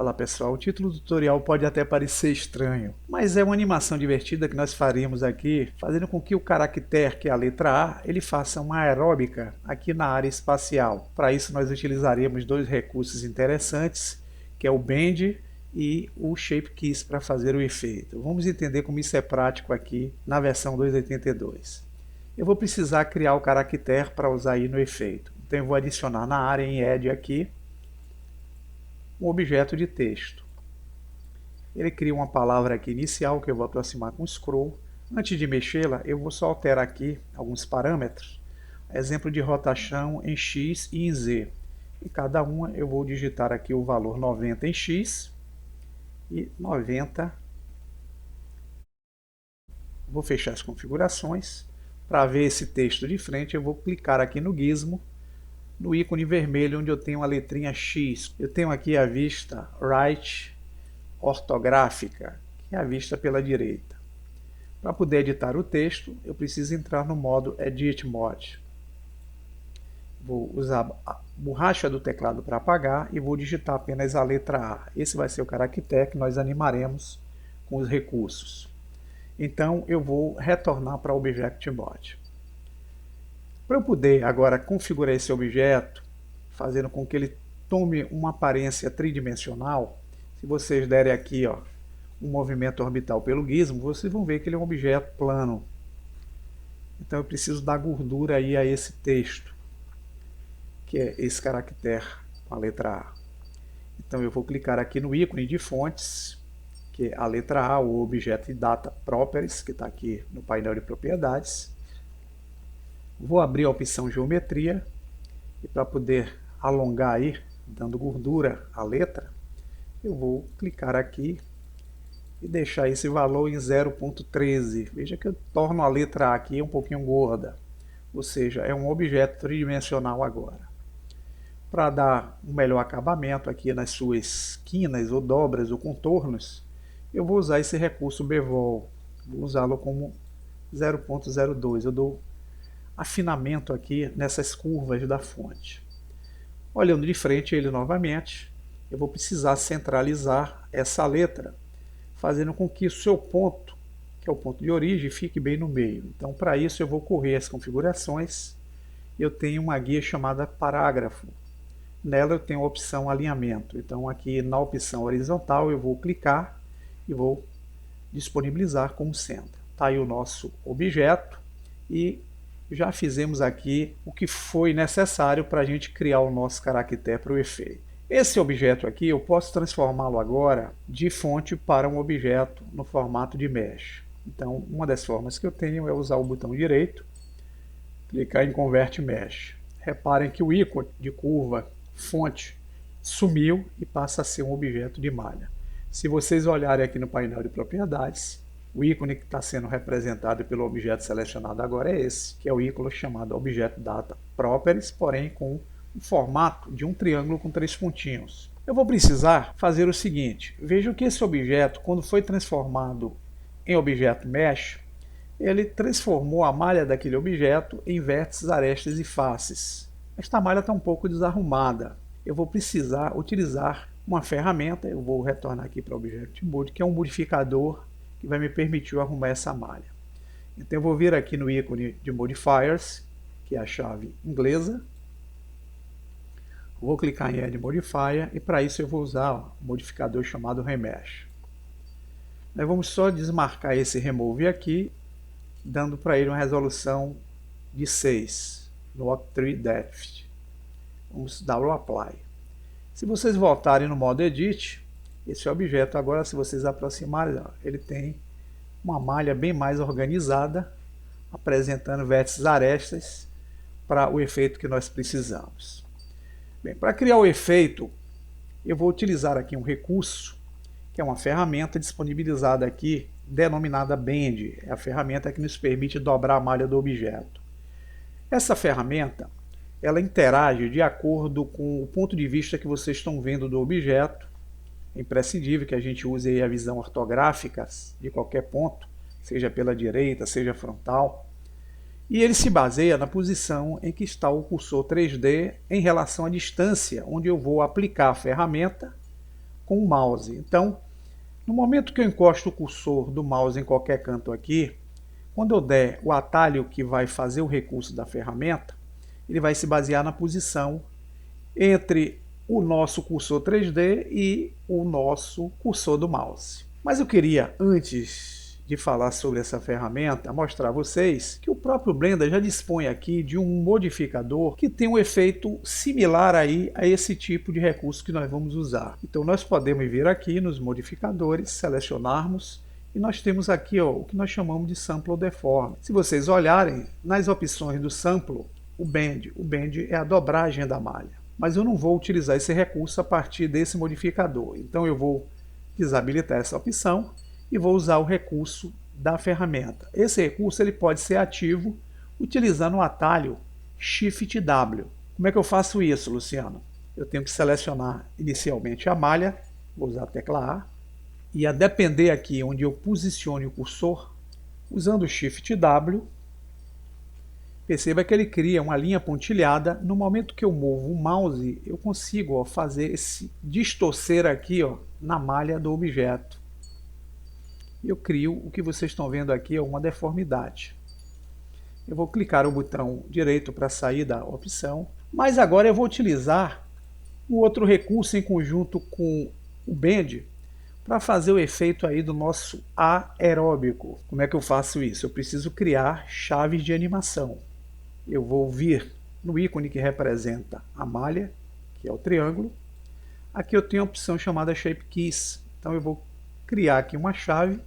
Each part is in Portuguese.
Olá pessoal, o título do tutorial pode até parecer estranho, mas é uma animação divertida que nós faríamos aqui, fazendo com que o caractere, que é a letra A, ele faça uma aeróbica aqui na área espacial. Para isso nós utilizaremos dois recursos interessantes, que é o Bend e o Shape Keys para fazer o efeito. Vamos entender como isso é prático aqui na versão 2.82. Eu vou precisar criar o caractere para usar aí no efeito. Então eu vou adicionar na área em Add aqui um objeto de texto. Ele cria uma palavra aqui inicial que eu vou aproximar com scroll. Antes de mexê-la, eu vou só alterar aqui alguns parâmetros. Exemplo de rotação em X e em Z. Em cada uma eu vou digitar aqui o valor 90 em X e 90. Vou fechar as configurações. Para ver esse texto de frente, eu vou clicar aqui no gizmo, no ícone vermelho onde eu tenho a letrinha X. Eu tenho aqui a vista Right ortográfica, que é a vista pela direita. Para poder editar o texto, eu preciso entrar no modo Edit Mode. Vou usar a borracha do teclado para apagar e vou digitar apenas a letra A. Esse vai ser o caractere que nós animaremos com os recursos. Então eu vou retornar para o Object Mode. Para eu poder agora configurar esse objeto, fazendo com que ele tome uma aparência tridimensional, se vocês derem aqui um movimento orbital pelo gizmo, vocês vão ver que ele é um objeto plano. Então eu preciso dar gordura aí a esse texto, que é esse caractere com a letra A. Então eu vou clicar aqui no ícone de fontes, que é a letra A, o objeto Data Properties, que está aqui no painel de propriedades. Vou abrir a opção geometria e para poder alongar aí, dando gordura à letra, eu vou clicar aqui e deixar esse valor em 0.13. Veja que eu torno a letra A aqui um pouquinho gorda, ou seja, é um objeto tridimensional agora. Para dar um melhor acabamento aqui nas suas quinas ou dobras ou contornos, eu vou usar esse recurso Bevel. Vou usá-lo como 0.02. Eu dou afinamento aqui nessas curvas da fonte. Olhando de frente ele novamente, eu vou precisar centralizar essa letra, fazendo com que o seu ponto, que é o ponto de origem, fique bem no meio. Então, para isso, eu vou correr as configurações. Eu tenho uma guia chamada parágrafo. Nela eu tenho a opção alinhamento. Então, aqui na opção horizontal, eu vou clicar e vou disponibilizar como centro. Está aí o nosso objeto e já fizemos aqui o que foi necessário para a gente criar o nosso caractere para o efeito. Esse objeto aqui eu posso transformá-lo agora de fonte para um objeto no formato de mesh. Então, uma das formas que eu tenho é usar o botão direito, clicar em Convert Mesh. Reparem que o ícone de curva fonte sumiu e passa a ser um objeto de malha. Se vocês olharem aqui no painel de propriedades, o ícone que está sendo representado pelo objeto selecionado agora é esse, que é o ícone chamado Object Data Properties, porém com o formato de um triângulo com 3 pontinhos. Eu vou precisar fazer o seguinte, vejam que esse objeto, quando foi transformado em objeto mesh, ele transformou a malha daquele objeto em vértices, arestas e faces. Esta malha está um pouco desarrumada. Eu vou precisar utilizar uma ferramenta, eu vou retornar aqui para o Object Mode, que é um modificador que vai me permitir arrumar essa malha. Então eu vou vir aqui no ícone de Modifiers, que é a chave inglesa. Vou clicar em Add Modifier e para isso eu vou usar um modificador chamado Remesh. Nós vamos só desmarcar esse Remove aqui, dando para ele uma resolução de 6 no Octree Depth. Vamos dar o Apply. Se vocês voltarem no modo Edit, esse objeto agora, se vocês aproximarem, ele tem uma malha bem mais organizada, apresentando vértices arestas para o efeito que nós precisamos. Bem, para criar o efeito, eu vou utilizar aqui um recurso, que é uma ferramenta disponibilizada aqui, denominada Bend. É a ferramenta que nos permite dobrar a malha do objeto. Essa ferramenta, ela interage de acordo com o ponto de vista que vocês estão vendo do objeto. É imprescindível que a gente use aí a visão ortográfica de qualquer ponto, seja pela direita, seja frontal. E ele se baseia na posição em que está o cursor 3D em relação à distância onde eu vou aplicar a ferramenta com o mouse. Então, no momento que eu encosto o cursor do mouse em qualquer canto aqui, quando eu der o atalho que vai fazer o recurso da ferramenta, ele vai se basear na posição entre o nosso cursor 3D e o nosso cursor do mouse. Mas eu queria, antes de falar sobre essa ferramenta, mostrar a vocês que o próprio Blender já dispõe aqui de um modificador que tem um efeito similar aí a esse tipo de recurso que nós vamos usar. Então nós podemos vir aqui nos modificadores, selecionarmos, e nós temos aqui o que nós chamamos de Sample Deform. Se vocês olharem nas opções do Sample, o Bend é a dobragem da malha. Mas eu não vou utilizar esse recurso a partir desse modificador. Então eu vou desabilitar essa opção e vou usar o recurso da ferramenta. Esse recurso ele pode ser ativo utilizando o atalho Shift W. Como é que eu faço isso, Luciano? Eu tenho que selecionar inicialmente a malha, vou usar a tecla A, e a depender aqui onde eu posicione o cursor, usando o Shift W, perceba que ele cria uma linha pontilhada. No momento que eu movo o mouse, eu consigo fazer esse distorcer aqui na malha do objeto. Eu crio o que vocês estão vendo aqui, uma deformidade. Eu vou clicar o botão direito para sair da opção, mas agora eu vou utilizar o outro recurso em conjunto com o Bend para fazer o efeito aí do nosso aeróbico. Como é que eu faço isso? Eu preciso criar chaves de animação. Eu vou vir no ícone que representa a malha, que é o triângulo. Aqui eu tenho a opção chamada Shape Keys. Então eu vou criar aqui uma chave.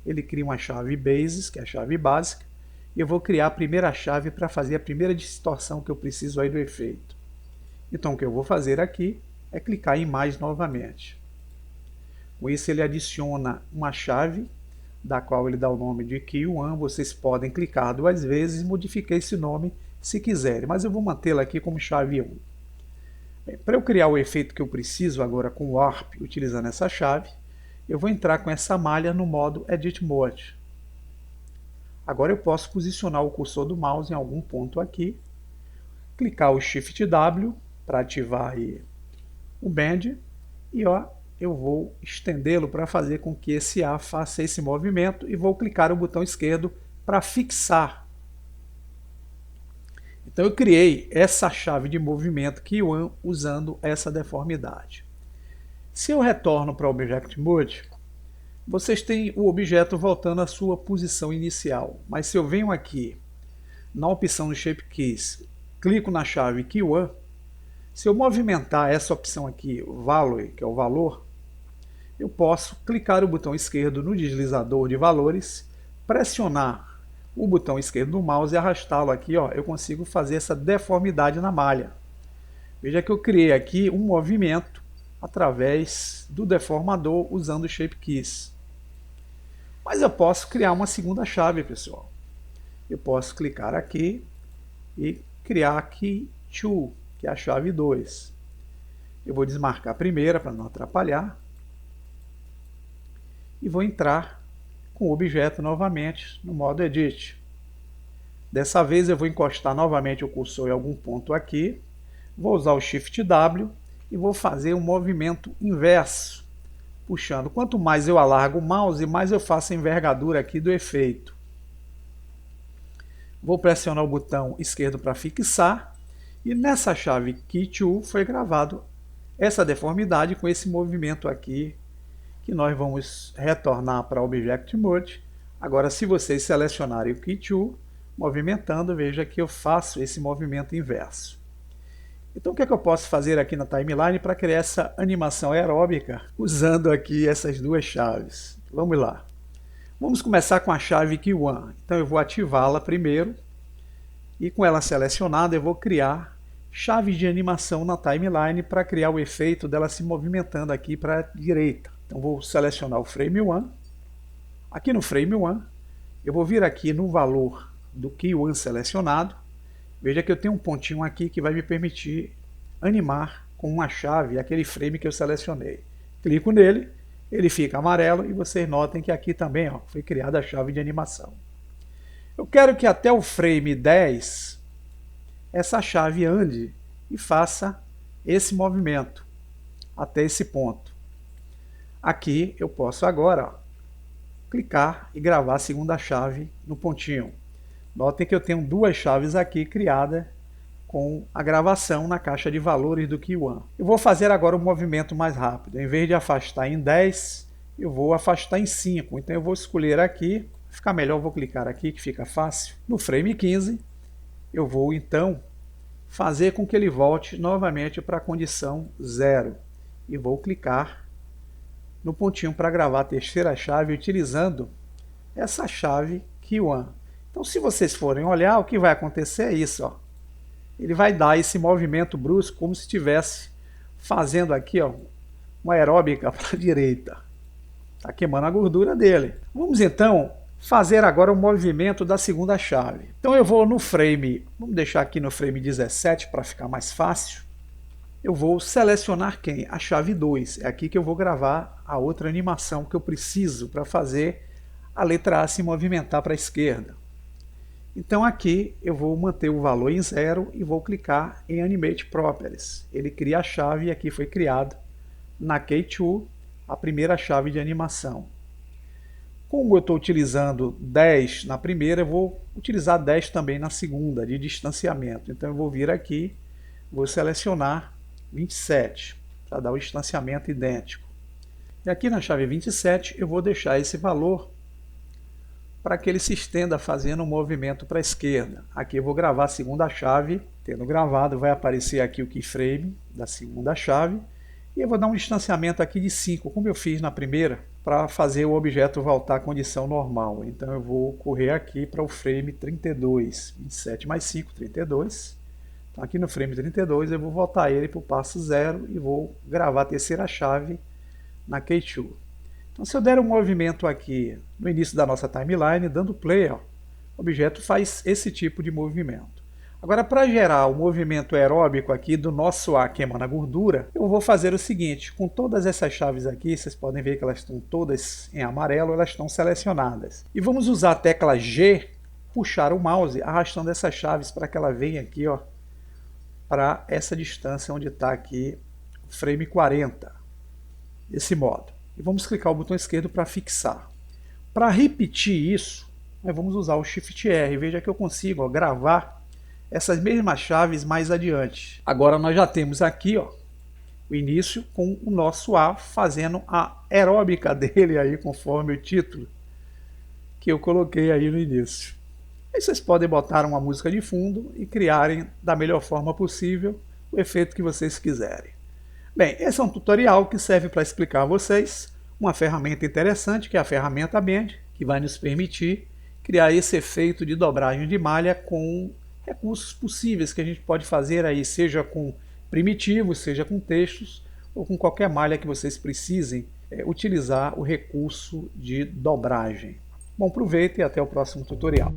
Ele cria uma chave Basis, que é a chave básica, e eu vou criar a primeira chave para fazer a primeira distorção que eu preciso aí do efeito. Então o que eu vou fazer aqui é clicar em mais novamente. Com isso ele adiciona uma chave, da qual ele dá o nome de Key 1. Vocês podem clicar 2 vezes e modificar esse nome se quiserem, mas eu vou mantê-la aqui como chave 1. Para eu criar o efeito que eu preciso agora com o Warp, utilizando essa chave, eu vou entrar com essa malha no modo Edit Mode. Agora eu posso posicionar o cursor do mouse em algum ponto aqui, clicar o Shift W para ativar aí o Bend, e eu vou estendê-lo para fazer com que esse A faça esse movimento, e vou clicar o botão esquerdo para fixar. Então eu criei essa chave de movimento Key1 usando essa deformidade. Se eu retorno para o Object Mode, vocês têm o objeto voltando à sua posição inicial. Mas se eu venho aqui na opção do Shape Keys, clico na chave Key1, se eu movimentar essa opção aqui, Value, que é o valor, eu posso clicar o botão esquerdo no deslizador de valores, pressionar o botão esquerdo do mouse e arrastá-lo aqui, eu consigo fazer essa deformidade na malha. Veja que eu criei aqui um movimento através do deformador usando o Shape Keys. Mas eu posso criar uma segunda chave, pessoal. Eu posso clicar aqui e criar Key 2, que é a chave 2. Eu vou desmarcar a primeira para não atrapalhar. E vou entrar com o objeto novamente no modo Edit. Dessa vez eu vou encostar novamente o cursor em algum ponto aqui. Vou usar o Shift W e vou fazer um movimento inverso, puxando. Quanto mais eu alargo o mouse, mais eu faço a envergadura aqui do efeito. Vou pressionar o botão esquerdo para fixar, e nessa chave Key 2 foi gravado essa deformidade com esse movimento aqui, que nós vamos retornar para o Object Mode. Agora, se vocês selecionarem o Key 2, movimentando, veja que eu faço esse movimento inverso. Então o que é que eu posso fazer aqui na timeline para criar essa animação aeróbica usando aqui essas duas chaves? Vamos lá. Vamos começar com a chave Key 1. Então eu vou ativá-la primeiro, e com ela selecionada eu vou criar chaves de animação na timeline para criar o efeito dela se movimentando aqui para a direita. Então vou selecionar o Frame 1. Aqui no Frame 1 eu vou vir aqui no valor do Key 1 selecionado. Veja que eu tenho um pontinho aqui que vai me permitir animar com uma chave aquele frame que eu selecionei. Clico nele, ele fica amarelo, e vocês notem que aqui também foi criada a chave de animação. Eu quero que até o frame 10 essa chave ande e faça esse movimento até esse ponto. Aqui eu posso agora, ó, clicar e gravar a segunda chave no pontinho. Notem que eu tenho duas chaves aqui criadas com a gravação na caixa de valores do Key1. Eu vou fazer agora um movimento mais rápido. Em vez de afastar em 10, eu vou afastar em 5. Então eu vou escolher aqui, ficar melhor, eu vou clicar aqui que fica fácil. No frame 15, eu vou então fazer com que ele volte novamente para a condição 0. E vou clicar no pontinho para gravar a terceira chave utilizando essa chave Key1. Então, se vocês forem olhar, o que vai acontecer é isso, ó. Ele vai dar esse movimento brusco como se estivesse fazendo aqui, ó, uma aeróbica para a direita. Está queimando a gordura dele. Vamos então fazer agora o movimento da segunda chave. Então eu vou no frame, vamos deixar aqui no frame 17 para ficar mais fácil. Eu vou selecionar quem? A chave 2. É aqui que eu vou gravar a outra animação que eu preciso para fazer a letra A se movimentar para a esquerda. Então aqui eu vou manter o valor em 0 e vou clicar em Animate Properties. Ele cria a chave e aqui foi criado na Key2 a primeira chave de animação. Como eu estou utilizando 10 na primeira, eu vou utilizar 10 também na segunda, de distanciamento. Então eu vou vir aqui, vou selecionar 27, para dar o distanciamento idêntico. E aqui na chave 27 eu vou deixar esse valor para que ele se estenda fazendo um movimento para a esquerda. Aqui eu vou gravar a segunda chave, tendo gravado vai aparecer aqui o keyframe da segunda chave, e eu vou dar um distanciamento aqui de 5, como eu fiz na primeira, para fazer o objeto voltar à condição normal. Então eu vou correr aqui para o frame 32, 27 mais 5, 32. Então aqui no frame 32 eu vou voltar ele para o passo 0 e vou gravar a terceira chave na Key2. Então, se eu der um movimento aqui no início da nossa timeline, dando play, ó, o objeto faz esse tipo de movimento. Agora, para gerar o movimento aeróbico aqui do nosso A queimando a gordura, eu vou fazer o seguinte, com todas essas chaves aqui, vocês podem ver que elas estão todas em amarelo, elas estão selecionadas. E vamos usar a tecla G, puxar o mouse, arrastando essas chaves para que ela venha aqui, ó, para essa distância onde está aqui o frame 40, desse modo. E vamos clicar o botão esquerdo para fixar. Para repetir isso, nós vamos usar o Shift R. Veja que eu consigo, ó, gravar essas mesmas chaves mais adiante. Agora nós já temos aqui, ó, o início com o nosso A fazendo a aeróbica dele aí, conforme o título que eu coloquei aí no início. Aí vocês podem botar uma música de fundo e criarem da melhor forma possível o efeito que vocês quiserem. Bem, esse é um tutorial que serve para explicar a vocês uma ferramenta interessante, que é a ferramenta Bend, que vai nos permitir criar esse efeito de dobragem de malha com recursos possíveis que a gente pode fazer aí, seja com primitivos, seja com textos, ou com qualquer malha que vocês precisem utilizar o recurso de dobragem. Bom proveito e até o próximo tutorial.